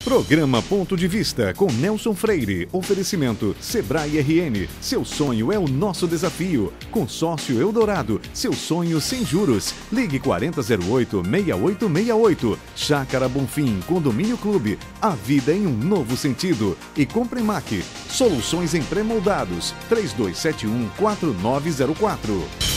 Programa Ponto de Vista com Nelson Freire. Oferecimento Sebrae RN. Seu sonho é o nosso desafio. Consórcio Eldorado. Seu sonho sem juros. Ligue 4008-6868. Chácara Bonfim. Condomínio Clube. A vida em um novo sentido. E Comprimac. Soluções em pré-moldados. 3271-4904.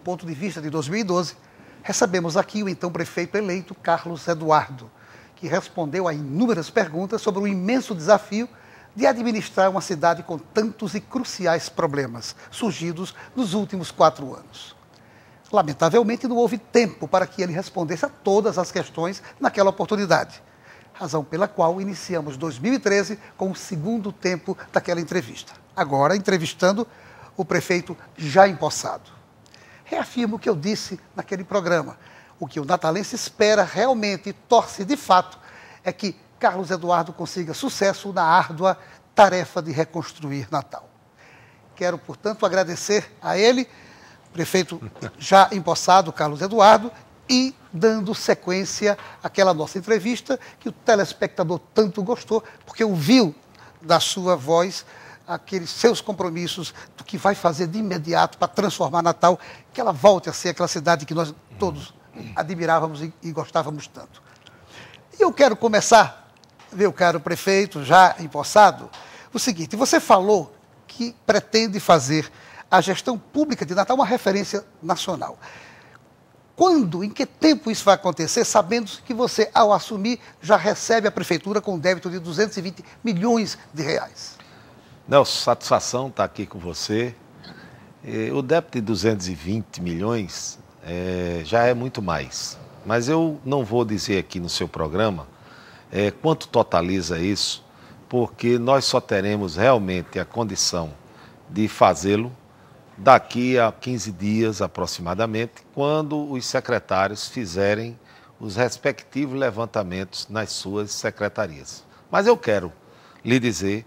Ponto de Vista de 2012, recebemos aqui o então prefeito eleito Carlos Eduardo, que respondeu a inúmeras perguntas sobre o imenso desafio de administrar uma cidade com tantos e cruciais problemas surgidos nos últimos 4 anos. Lamentavelmente, não houve tempo para que ele respondesse a todas as questões naquela oportunidade, razão pela qual iniciamos 2013 com o segundo tempo daquela entrevista, agora entrevistando o prefeito já empossado. Reafirmo o que eu disse naquele programa. O que o natalense espera realmente e torce de fato é que Carlos Eduardo consiga sucesso na árdua tarefa de reconstruir Natal. Quero, portanto, agradecer a ele, prefeito já empossado, Carlos Eduardo, e dando sequência àquela nossa entrevista que o telespectador tanto gostou, porque ouviu da sua voz aqueles seus compromissos do que vai fazer de imediato para transformar Natal, que ela volte a ser aquela cidade que nós todos admirávamos e gostávamos tanto. E eu quero começar, meu caro prefeito, já empossado, o seguinte: você falou que pretende fazer a gestão pública de Natal uma referência nacional. Quando, em que tempo isso vai acontecer, sabendo que você, ao assumir, já recebe a prefeitura com um débito de 220 milhões de reais? Nelson, satisfação estar aqui com você. O débito de 220 milhões já é muito mais. Mas eu não vou dizer aqui no seu programa quanto totaliza isso, porque nós só teremos realmente a condição de fazê-lo daqui a 15 dias aproximadamente, quando os secretários fizerem os respectivos levantamentos nas suas secretarias. Mas eu quero lhe dizer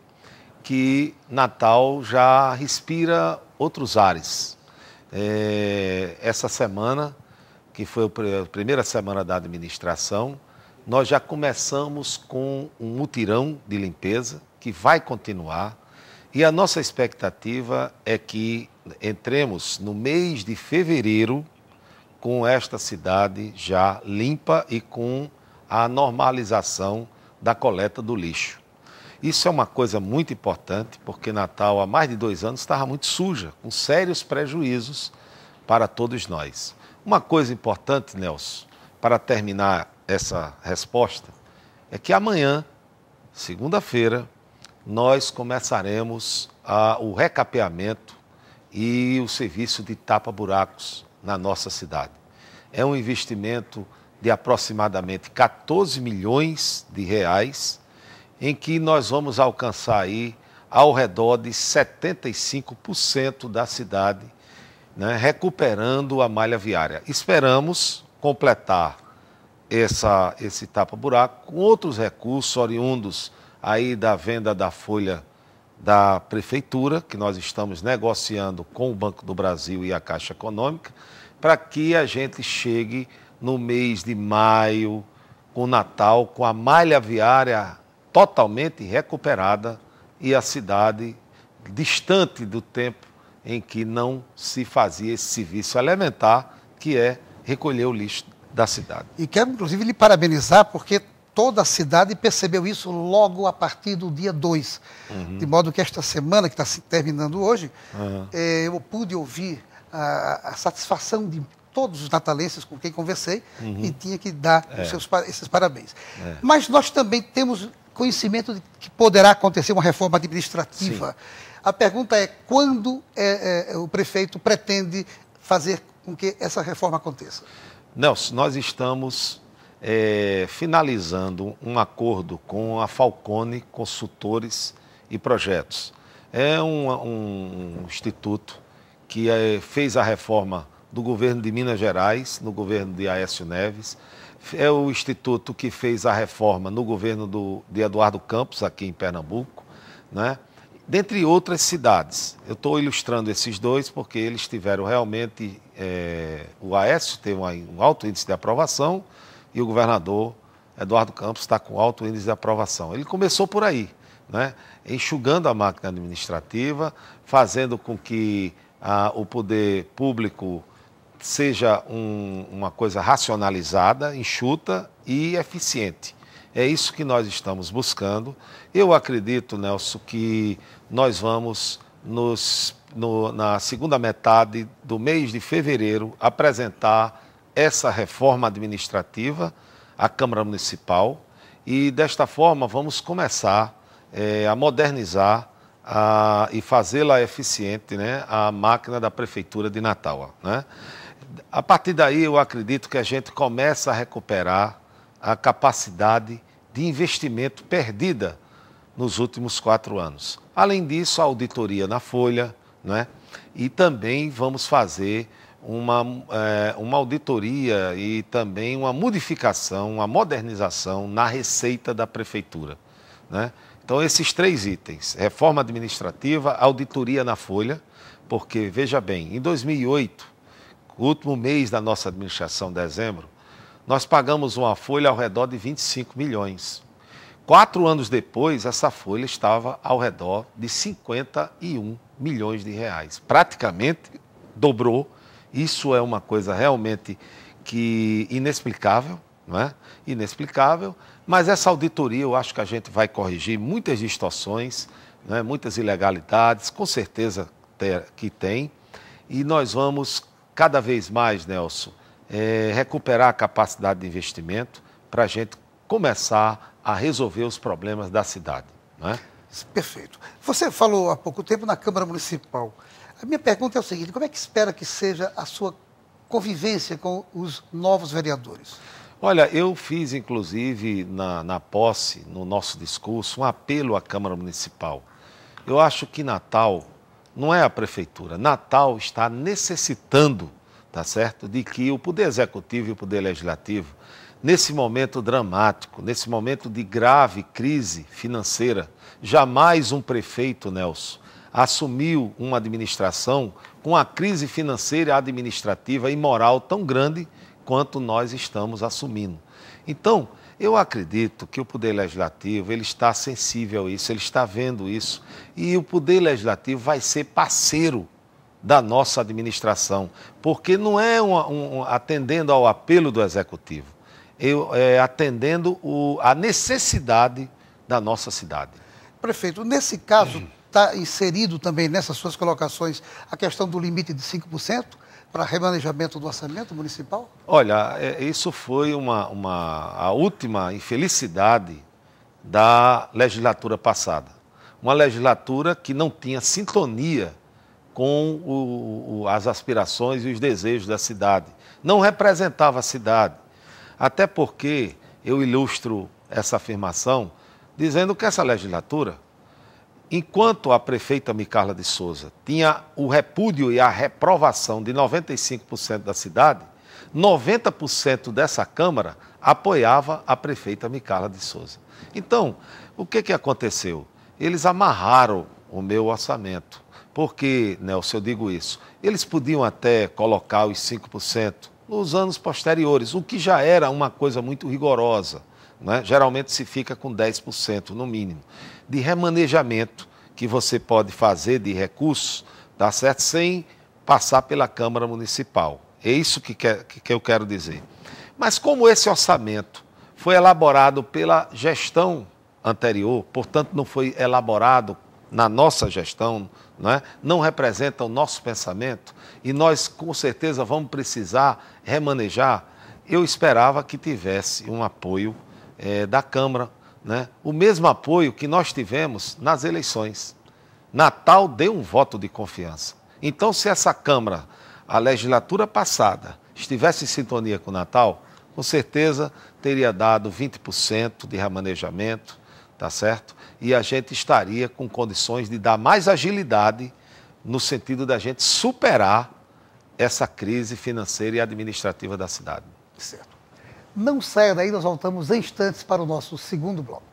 que Natal já respira outros ares. Essa semana, que foi a primeira semana da administração, nós já começamos com um mutirão de limpeza, que vai continuar, e a nossa expectativa é que entremos no mês de fevereiro com esta cidade já limpa e com a normalização da coleta do lixo. Isso é uma coisa muito importante, porque Natal, há mais de 2 anos, estava muito suja, com sérios prejuízos para todos nós. Uma coisa importante, Nelson, para terminar essa resposta, é que amanhã, segunda-feira, nós começaremos o recapeamento e o serviço de tapa-buracos na nossa cidade. É um investimento de aproximadamente 14 milhões de reais, em que nós vamos alcançar aí ao redor de 75% da cidade, né, recuperando a malha viária. Esperamos completar esse tapa-buraco com outros recursos oriundos aí da venda da folha da prefeitura, que nós estamos negociando com o Banco do Brasil e a Caixa Econômica, para que a gente chegue no mês de maio, com o Natal, com a malha viária totalmente recuperada e a cidade distante do tempo em que não se fazia esse serviço elementar, que é recolher o lixo da cidade. E quero, inclusive, lhe parabenizar, porque toda a cidade percebeu isso logo a partir do dia 2. De modo que esta semana, que está se terminando hoje, eu pude ouvir a satisfação de todos os natalenses com quem conversei e tinha que dar esses parabéns. Mas nós também temos conhecimento de que poderá acontecer uma reforma administrativa. Sim. A pergunta é quando o prefeito pretende fazer com que essa reforma aconteça? Nelson, nós estamos finalizando um acordo com a Falcone Consultores e Projetos. é um instituto que fez a reforma do governo de Minas Gerais, no governo de Aécio Neves. É o instituto que fez a reforma no governo de Eduardo Campos, aqui em Pernambuco, né? Dentre outras cidades. Eu estou ilustrando esses dois porque eles tiveram realmente... o Aécio teve um alto índice de aprovação e o governador Eduardo Campos está com alto índice de aprovação. Ele começou por aí, né? Enxugando a máquina administrativa, fazendo com que o poder público seja uma coisa racionalizada, enxuta e eficiente. É isso que nós estamos buscando. Eu acredito, Nelson, que nós vamos, na segunda metade do mês de fevereiro, apresentar essa reforma administrativa à Câmara Municipal e, desta forma, vamos começar a modernizar e fazê-la eficiente, né, a máquina da Prefeitura de Natal, né? A partir daí, eu acredito que a gente começa a recuperar a capacidade de investimento perdida nos últimos 4 anos. Além disso, a auditoria na folha, né? E também vamos fazer uma auditoria e também uma modificação, uma modernização na receita da Prefeitura, né? Então, esses 3 itens, reforma administrativa, auditoria na folha, porque, veja bem, em 2008, o último mês da nossa administração, dezembro, nós pagamos uma folha ao redor de 25 milhões. 4 anos depois, essa folha estava ao redor de 51 milhões de reais. Praticamente dobrou. Isso é uma coisa realmente inexplicável, não é? Inexplicável. Mas essa auditoria, eu acho que a gente vai corrigir muitas distorções, né? Muitas ilegalidades, com certeza que tem. E nós vamos, cada vez mais, Nelson, recuperar a capacidade de investimento para a gente começar a resolver os problemas da cidade, não é? Perfeito. Você falou há pouco tempo na Câmara Municipal. A minha pergunta é o seguinte: como é que espera que seja a sua convivência com os novos vereadores? Olha, eu fiz, inclusive, na posse, no nosso discurso, um apelo à Câmara Municipal. Eu acho que Natal não é a Prefeitura. Natal está necessitando, tá certo, de que o Poder Executivo e o Poder Legislativo, nesse momento dramático, nesse momento de grave crise financeira, jamais um prefeito, Nelson, assumiu uma administração com a crise financeira, administrativa e moral tão grande quanto nós estamos assumindo. Então, eu acredito que o Poder Legislativo ele está sensível a isso, ele está vendo isso, e o Poder Legislativo vai ser parceiro da nossa administração, porque não é atendendo ao apelo do Executivo, atendendo a necessidade da nossa cidade. Prefeito, nesse caso, está inserido também nessas suas colocações a questão do limite de 5% para remanejamento do orçamento municipal? Olha, isso foi a última infelicidade da legislatura passada. Uma legislatura que não tinha sintonia com as aspirações e os desejos da cidade. Não representava a cidade. Até porque eu ilustro essa afirmação dizendo que essa legislatura, enquanto a prefeita Micarla de Souza tinha o repúdio e a reprovação de 95% da cidade, 90% dessa Câmara apoiava a prefeita Micarla de Souza. Então, o que aconteceu? Eles amarraram o meu orçamento. Por que, Nelson, eu digo isso? Eles podiam até colocar os 5% nos anos posteriores, o que já era uma coisa muito rigorosa, né? Geralmente se fica com 10% no mínimo, de remanejamento que você pode fazer de recursos, tá certo? Sem passar pela Câmara Municipal. É isso que eu quero dizer. Mas como esse orçamento foi elaborado pela gestão anterior, portanto não foi elaborado na nossa gestão, não representa o nosso pensamento, e nós com certeza vamos precisar remanejar, eu esperava que tivesse um apoio da Câmara, né? O mesmo apoio que nós tivemos nas eleições. Natal deu um voto de confiança. Então, se essa Câmara, a legislatura passada, estivesse em sintonia com o Natal, com certeza teria dado 20% de remanejamento, tá certo? E a gente estaria com condições de dar mais agilidade no sentido da gente superar essa crise financeira e administrativa da cidade. Certo. Não saia daí, nós voltamos em instantes para o nosso segundo bloco.